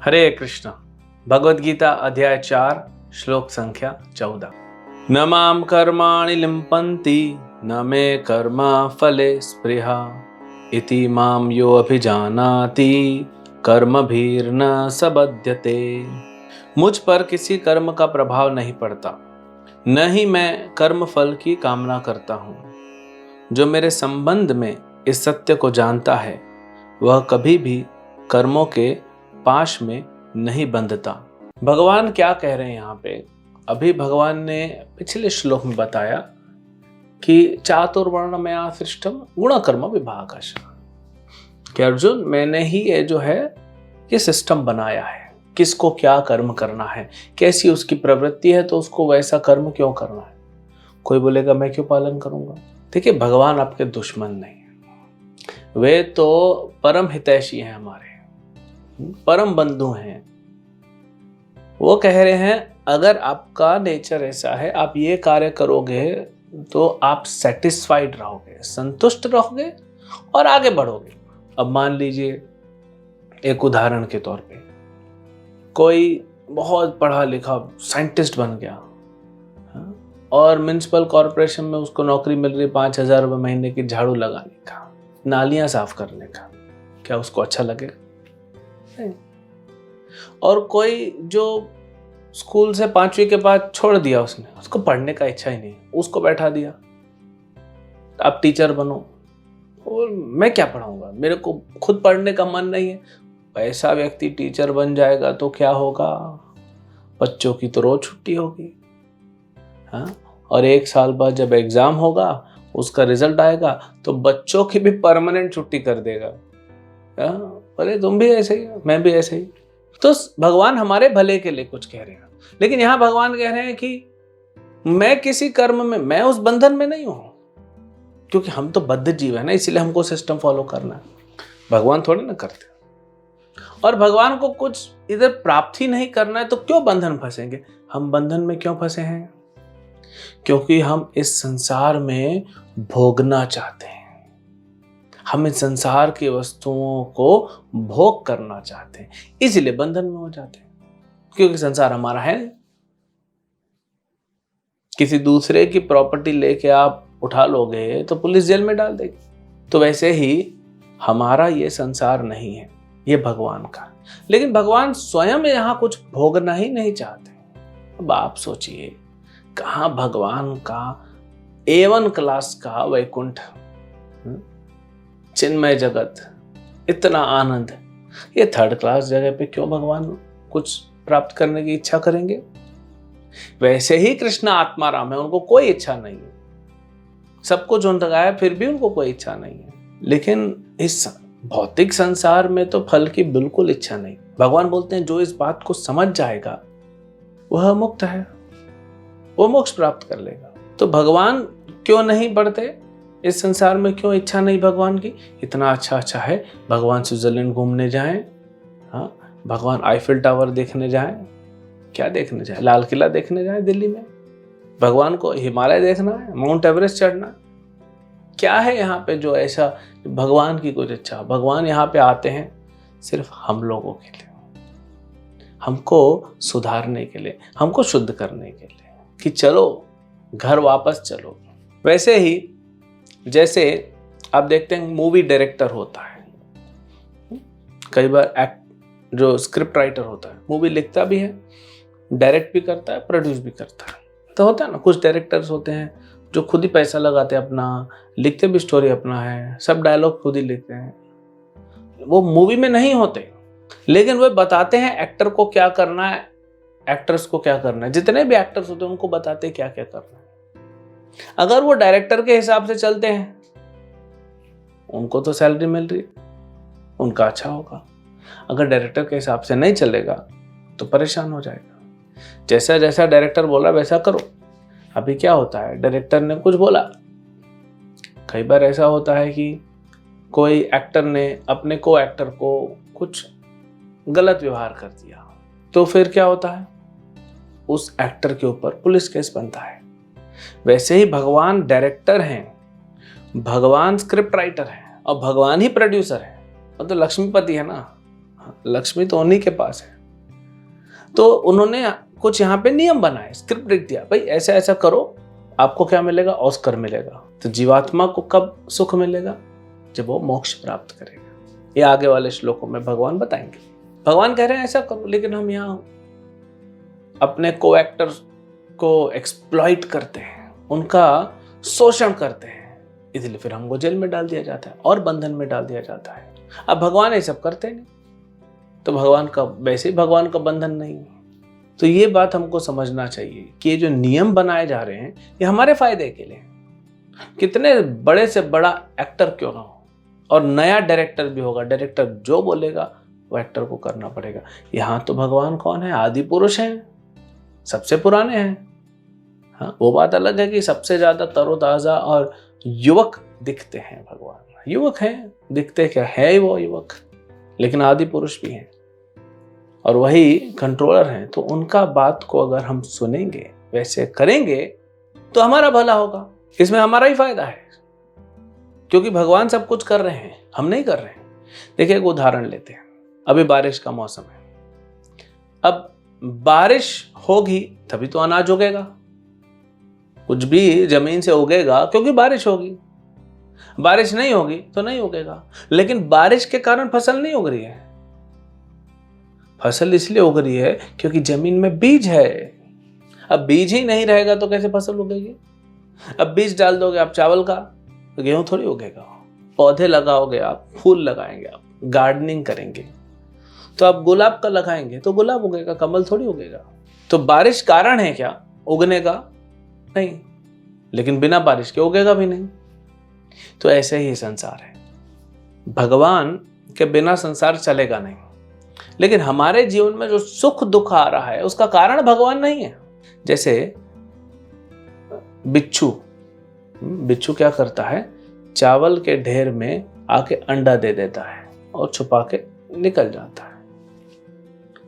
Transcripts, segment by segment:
हरे कृष्ण। भगवद गीता अध्याय 4 श्लोक संख्या 14। न माम कर्माणि लिम्पन्ति न मे कर्मा फले स्पृहा इति माम यो अभिजानाति कर्मभिर्न सबध्यते। मुझ पर किसी कर्म का प्रभाव नहीं पड़ता, न ही मैं कर्म फल की कामना करता हूँ। जो मेरे संबंध में इस सत्य को जानता है वह कभी भी कर्मों के पाश में नहीं बंधता। भगवान क्या कह रहे हैं यहाँ पे? अभी भगवान ने पिछले श्लोक में बताया कि चातुर्वर्णमया सृष्टम गुणकर्म विभागश, कि अर्जुन मैंने ही ये जो है ये सिस्टम बनाया है, किसको क्या कर्म करना है, कैसी उसकी प्रवृत्ति है तो उसको वैसा कर्म क्यों करना है। कोई बोलेगा मैं क्यों पालन करूंगा? देखिए, भगवान आपके दुश्मन नहीं है, वे तो परम हितैषी हैं, हमारे परम बंधु हैं। वो कह रहे हैं अगर आपका नेचर ऐसा है, आप ये कार्य करोगे तो आप सेटिस्फाइड रहोगे, संतुष्ट रहोगे और आगे बढ़ोगे। अब मान लीजिए, एक उदाहरण के तौर पे कोई बहुत पढ़ा लिखा साइंटिस्ट बन गया और म्युनिसिपल कॉरपोरेशन में उसको नौकरी मिल रही 5,000 रुपये महीने की झाड़ू लगाने का, नालियां साफ करने का। क्या उसको अच्छा लगेगा? नहीं। और कोई जो स्कूल से 5वीं के बाद छोड़ दिया, उसने, उसको पढ़ने का इच्छा ही नहीं, उसको बैठा दिया आप टीचर बनो, और मैं क्या पढ़ाऊंगा, मेरे को खुद पढ़ने का मन नहीं है। ऐसा व्यक्ति टीचर बन जाएगा तो क्या होगा? बच्चों की तो रोज छुट्टी होगी। हाँ, और 1 साल बाद जब एग्जाम होगा, उसका रिजल्ट आएगा तो बच्चों की भी परमानेंट छुट्टी कर देगा। अरे तुम भी ऐसे ही, मैं भी ऐसे ही। तो भगवान हमारे भले के लिए कुछ कह रहे हैं, लेकिन यहां भगवान कह रहे हैं कि मैं किसी कर्म में, मैं उस बंधन में नहीं हूं, क्योंकि हम तो बद्ध जीव है ना, इसलिए हमको सिस्टम फॉलो करना है। भगवान थोड़ी ना करते। और भगवान को कुछ इधर प्राप्त ही नहीं करना है तो क्यों बंधन फंसेंगे? हम बंधन में क्यों फंसे हैं? क्योंकि हम इस संसार में भोगना चाहते हैं, हम इस संसार की वस्तुओं को भोग करना चाहते हैं, इसलिए बंधन में हो जाते हैं। क्योंकि संसार हमारा है। किसी दूसरे की प्रॉपर्टी लेके आप उठा लोगे तो पुलिस जेल में डाल देगी। तो वैसे ही हमारा ये संसार नहीं है, ये भगवान का। लेकिन भगवान स्वयं यहाँ कुछ भोगना ही नहीं चाहते। अब आप सोचिए, कहाँ भगवान का A1 क्लास का वैकुंठ, चिन्मय जगत, इतना आनंद, ये 3rd क्लास जगह पे क्यों भगवान कुछ प्राप्त करने की इच्छा करेंगे? वैसे ही कृष्ण आत्माराम है, उनको कोई इच्छा नहीं है, सब कुछ उन लगाया फिर भी उनको कोई इच्छा नहीं है। लेकिन इस भौतिक संसार में तो फल की बिल्कुल इच्छा नहीं। भगवान बोलते हैं जो इस बात को समझ जाएगा वह मुक्त है, वो मोक्ष प्राप्त कर लेगा। तो भगवान क्यों नहीं बढ़ते इस संसार में? क्यों इच्छा नहीं भगवान की? इतना अच्छा है, भगवान स्विट्जरलैंड घूमने जाएं, हाँ, भगवान आईफिल टावर देखने जाएं, क्या देखने जाएं? लाल किला देखने जाएं दिल्ली में। भगवान को हिमालय देखना है, माउंट एवरेस्ट चढ़ना, क्या है यहाँ पे जो ऐसा भगवान की कुछ इच्छा? भगवान यहाँ पे आते हैं सिर्फ हम लोगों के लिए, हमको सुधारने के लिए, हमको शुद्ध करने के लिए, कि चलो घर वापस चलो। वैसे ही जैसे आप देखते हैं मूवी डायरेक्टर होता है, कई बार जो स्क्रिप्ट राइटर होता है, मूवी लिखता भी है, डायरेक्ट भी करता है, प्रोड्यूस भी करता है। तो होता है ना, कुछ डायरेक्टर्स होते हैं जो खुद ही पैसा लगाते हैं अपना, लिखते भी स्टोरी अपना है, सब डायलॉग खुद ही लिखते हैं। वो मूवी में नहीं होते, लेकिन वे बताते हैं एक्टर को क्या करना है, एक्टर्स को क्या करना है। जितने भी एक्टर्स होते हैं उनको बताते हैं क्या क्या करना है। अगर वो डायरेक्टर के हिसाब से चलते हैं, उनको तो सैलरी मिल रही है, उनका अच्छा होगा। अगर डायरेक्टर के हिसाब से नहीं चलेगा तो परेशान हो जाएगा। जैसा जैसा डायरेक्टर बोला वैसा करो। अभी क्या होता है, डायरेक्टर ने कुछ बोला, कई बार ऐसा होता है कि कोई एक्टर ने अपने को एक्टर को कुछ गलत व्यवहार कर दिया, तो फिर क्या होता है, उस एक्टर के ऊपर पुलिस केस बनता है। वैसे ही भगवान डायरेक्टर हैं, भगवान स्क्रिप्ट राइटर हैं और भगवान ही प्रोड्यूसर है। और तो लक्ष्मीपति है ना, लक्ष्मी तो उन्हीं के पास है। तो उन्होंने कुछ यहाँ पे नियम बनाए, स्क्रिप्ट लिख दिया, भाई ऐसा ऐसा करो, आपको क्या मिलेगा, ऑस्कर मिलेगा। तो जीवात्मा को कब सुख मिलेगा, जब वो मोक्ष प्राप्त करेगा। ये आगे वाले श्लोकों में भगवान बताएंगे। भगवान कह रहे हैं ऐसा करो, लेकिन हम यहाँ अपने को एक्टर को एक्सप्लॉइट करते हैं, उनका शोषण करते हैं, इसलिए फिर हमको जेल में डाल दिया जाता है और बंधन में डाल दिया जाता है। अब भगवान ये सब करते नहीं, तो भगवान का वैसे ही भगवान का बंधन नहीं है। तो ये बात हमको समझना चाहिए कि ये जो नियम बनाए जा रहे हैं ये हमारे फायदे के लिए। कितने बड़े से बड़ा एक्टर क्यों ना हो, और नया डायरेक्टर भी होगा, डायरेक्टर जो बोलेगा वो एक्टर को करना पड़ेगा। यहाँ तो भगवान कौन है, आदि पुरुष हैं, सबसे पुराने हैं। हाँ, वो बात अलग है कि सबसे ज्यादा तरोताजा और युवक दिखते हैं भगवान। युवक हैं, दिखते क्या है वो युवक, लेकिन आदि पुरुष भी हैं और वही कंट्रोलर हैं। तो उनका बात को अगर हम सुनेंगे, वैसे करेंगे, तो हमारा भला होगा, इसमें हमारा ही फायदा है, क्योंकि भगवान सब कुछ कर रहे हैं, हम नहीं कर रहे हैं। देखिए एक उदाहरण लेते हैं, अभी बारिश का मौसम है। अब बारिश होगी तभी तो अनाज उगेगा, कुछ भी जमीन से उगेगा क्योंकि बारिश होगी। बारिश नहीं होगी तो नहीं उगेगा। लेकिन बारिश के कारण फसल नहीं उग रही है। फसल इसलिए उग रही है क्योंकि जमीन में बीज है। अब बीज ही नहीं रहेगा तो कैसे फसल उगेगी। अब बीज डाल दोगे आप चावल का तो गेहूं थोड़ी उगेगा। पौधे लगाओगे आप, फूल लगाएंगे आप, गार्डनिंग करेंगे तो आप गुलाब का लगाएंगे तो गुलाब उगेगा, कमल थोड़ी उगेगा। तो बारिश कारण है क्या उगने का? नहीं, लेकिन बिना बारिश के उगेगा भी नहीं। तो ऐसे ही संसार है, भगवान के बिना संसार चलेगा नहीं। लेकिन हमारे जीवन में जो सुख दुख आ रहा है उसका कारण भगवान नहीं है। जैसे बिच्छू क्या करता है, चावल के ढेर में आके अंडा दे देता है और छुपा के निकल जाता है।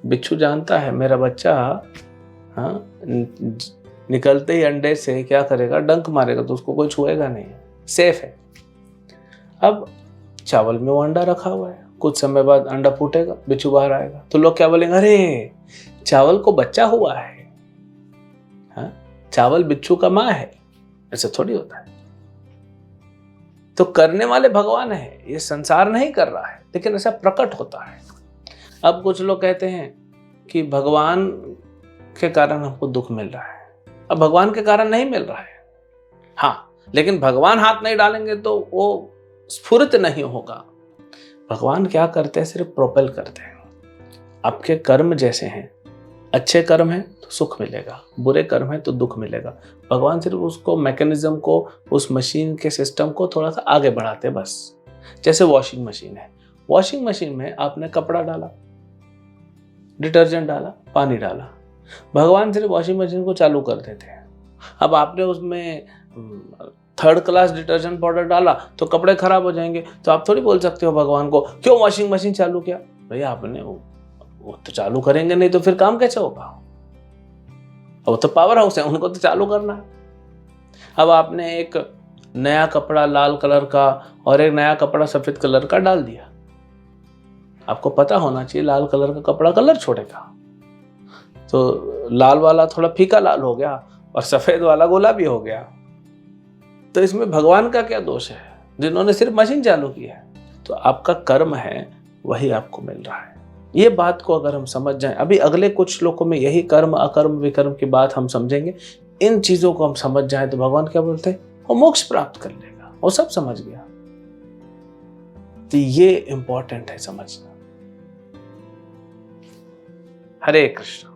बिच्छू जानता है मेरा बच्चा निकलते ही अंडे से क्या करेगा, डंक मारेगा, तो उसको कोई छुएगा नहीं, सेफ है। अब चावल में वो अंडा रखा हुआ है, कुछ समय बाद अंडा फूटेगा, बिच्छू बाहर आएगा, तो लोग क्या बोलेंगे, अरे चावल को बच्चा हुआ है। हाँ, चावल बिच्छू का माँ है। ऐसा थोड़ी होता है। तो करने वाले भगवान है, ये संसार नहीं कर रहा है, लेकिन ऐसा प्रकट होता है। अब कुछ लोग कहते हैं कि भगवान के कारण हमको दुख मिल रहा है। अब भगवान के कारण नहीं मिल रहा है, हाँ, लेकिन भगवान हाथ नहीं डालेंगे तो वो स्फुरित नहीं होगा। भगवान क्या करते हैं, सिर्फ प्रोपेल करते हैं। आपके कर्म जैसे हैं, अच्छे कर्म हैं तो सुख मिलेगा, बुरे कर्म हैं तो दुख मिलेगा। भगवान सिर्फ उसको मैकेनिज्म को, उस मशीन के सिस्टम को थोड़ा सा आगे बढ़ाते बस। जैसे वॉशिंग मशीन है, वॉशिंग मशीन में आपने कपड़ा डाला, डिटर्जेंट डाला, पानी डाला, भगवान सिर्फ वॉशिंग मशीन को चालू कर देते हैं। अब आपने उसमें 3rd क्लास डिटर्जेंट पाउडर डाला तो कपड़े खराब हो जाएंगे, तो आप थोड़ी बोल सकते हो भगवान को क्यों वॉशिंग मशीन चालू किया। भैया आपने वो तो चालू करेंगे नहीं तो फिर काम कैसे होगा। वो तो पावर हाउस है, उनको तो चालू करना है। अब आपने एक नया कपड़ा लाल कलर का और एक नया कपड़ा सफेद कलर का डाल दिया, आपको पता होना चाहिए लाल कलर का कपड़ा कलर छोड़ेगा, तो लाल वाला थोड़ा फीका लाल हो गया और सफेद वाला गुलाबी हो गया। तो इसमें भगवान का क्या दोष है, जिन्होंने सिर्फ मशीन चालू की है। तो आपका कर्म है वही आपको मिल रहा है। ये बात को अगर हम समझ जाएं, अभी अगले कुछ श्लोकों में यही कर्म अकर्म विकर्म की बात हम समझेंगे। इन चीजों को हम समझ जाएं तो भगवान क्या बोलते हैं, वो मोक्ष प्राप्त कर लेगा। वो सब समझ गया। तो ये इंपॉर्टेंट है समझना। हरे कृष्ण।